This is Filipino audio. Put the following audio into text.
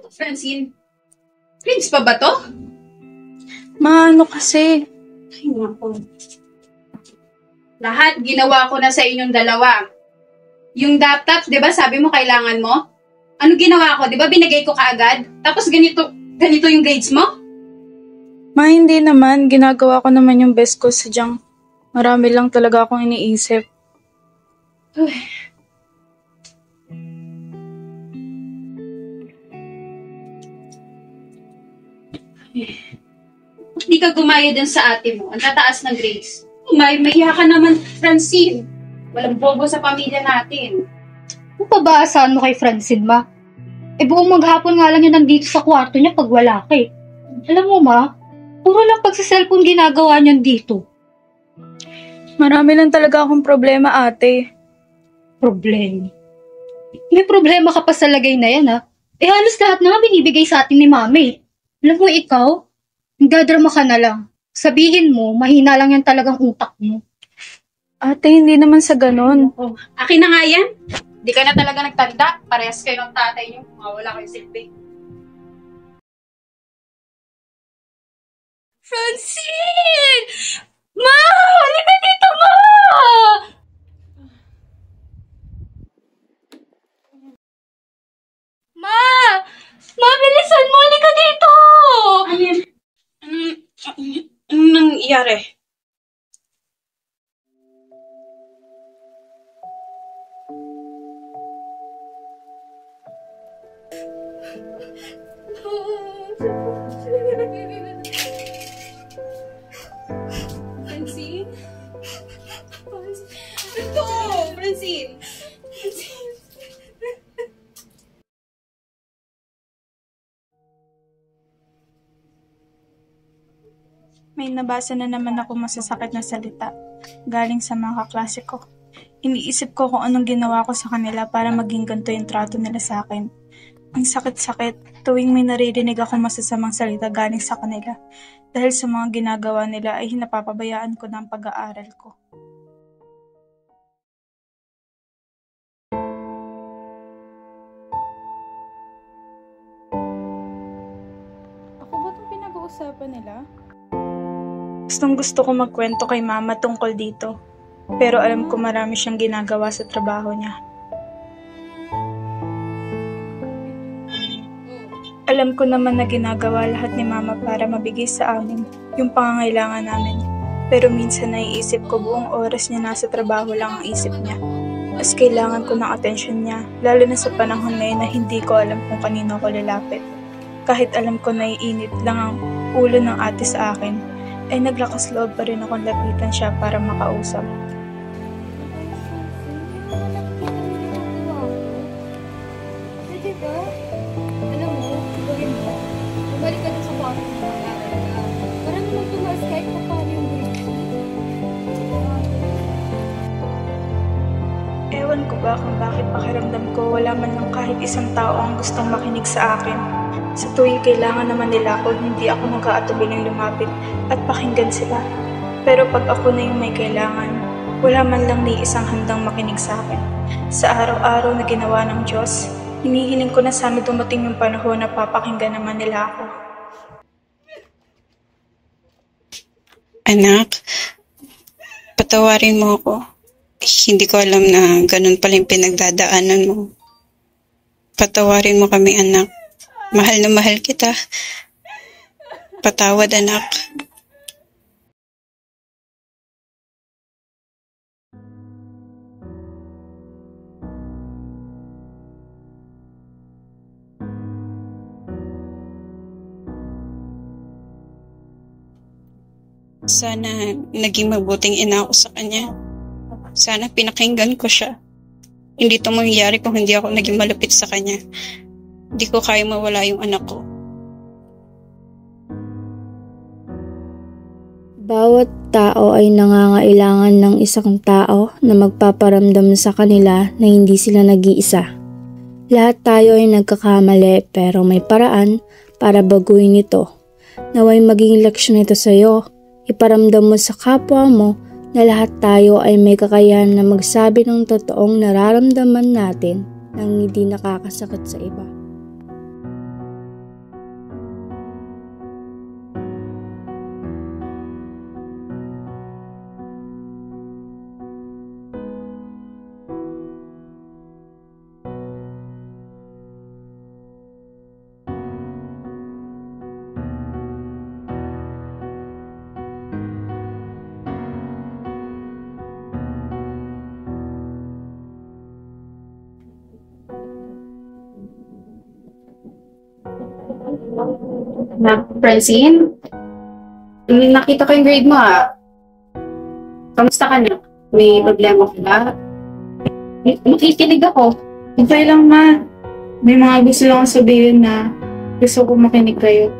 Francine, Prince pa ba to? Ano kasi? Ay, naku. Lahat ginawa ko na sa inyong dalawa. Yung laptop, di ba sabi mo kailangan mo? Ano ginawa ko? Di ba binigay ko kaagad? Tapos ganito yung grades mo? Hindi naman. Ginagawa ko naman yung best ko. Sadyang marami lang talaga akong iniisip. Hindi ka gumaya din sa ate mo. Ang tataas ng grades. Mahiya ka naman, Francine. Walang bobo sa pamilya natin. Kung pabaasahan mo kay Francine, ma? Buong maghapon nga lang yun nandito sa kwarto niya pag wala ka eh. Alam mo, ma, puro lang pagsa-cellphone ginagawa niyan dito. Marami lang talaga akong problema, ate. Problema? May problema ka pa sa lagay na yan, ha? Halos lahat na nga binibigay sa atin ni mami. Alam mo, ikaw, nagdadrama ka na lang. Sabihin mo, mahina lang yan talagang utak mo. Ate, hindi naman sa ganon. Oh, akin na nga yan. Di ka na talaga nagtanda. Parehas kayo ng tatay niyo. Mawala kayo silbi. Francine! Ma! Halika dito, ma! Ma! Ma, bilisan mo! Halika dito! Anong nangyari? Francine? Ito! Francine! May nabasa na naman ako masasakit na salita galing sa mga kaklase ko. Iniisip ko kung anong ginawa ko sa kanila para maging ganito yung trato nila sa akin. Ang sakit-sakit tuwing may naririnig akong masasamang salita galing sa kanila. Dahil sa mga ginagawa nila ay napapabayaan ko na ang pag-aaral ko. Ako ba itong pinag-uusapan nila? Gusto ko magkwento kay mama tungkol dito. Pero alam ko marami siyang ginagawa sa trabaho niya. Alam ko naman na ginagawa lahat ni mama para mabigay sa amin yung pangangailangan namin. Pero minsan naiisip ko buong oras niya nasa trabaho lang ang isip niya. Mas kailangan ko ng atensyon niya, lalo na sa panahon ngayon na hindi ko alam kung kanino ko lalapit. Kahit alam ko naiinit lang ang ulo ng ate sa akin, ay naglakas loob pa rin akong lapitan siya para makausap. Diba? Alam mo, gawin mo. Bumalik ka dun sa kwarto mo mag-aaral ka. Para naman tumaas kahit pa paano yung grades mo. Ewan ko ba kung bakit pakiramdam ko wala man lang kahit isang tao ang gustong makinig sa akin. Sa tuwing kailangan naman nila ako, hindi ako mag-aatubiling lumapit at pakinggan sila. Pero pag ako na yung may kailangan, wala man lang ni isang handang makinig sa akin. Sa araw-araw na ginawa ng Diyos, hinihiling ko na sana dumating yung panahon na papakinggan naman nila ako. Anak, patawarin mo ako. Hindi ko alam na ganun pala yung pinagdadaanan mo. Patawarin mo kami, anak. Mahal na mahal kita. Patawad, anak. Sana naging mabuting ina ako sa kanya. Sana pinakinggan ko siya. Hindi ito mangyayari kung hindi ako naging malapit sa kanya. Hindi ko kaya mawala yung anak ko. Bawat tao ay nangangailangan ng isang tao na magpaparamdam sa kanila na hindi sila nag-iisa. Lahat tayo ay nagkakamali pero may paraan para baguhin ito. Naway maging leksyon ito sa iyo. Iparamdam mo sa kapwa mo na lahat tayo ay may kakayahan na magsabi ng totoong nararamdaman natin nang hindi nakakasakit sa iba. Na, Francine? Nakita ko yung grade mo Kamusta ka na? May problema ka ba? Makikinig ako. Okay lang, ma. May mga gusto lang sabihin na gusto ko makinig kayo.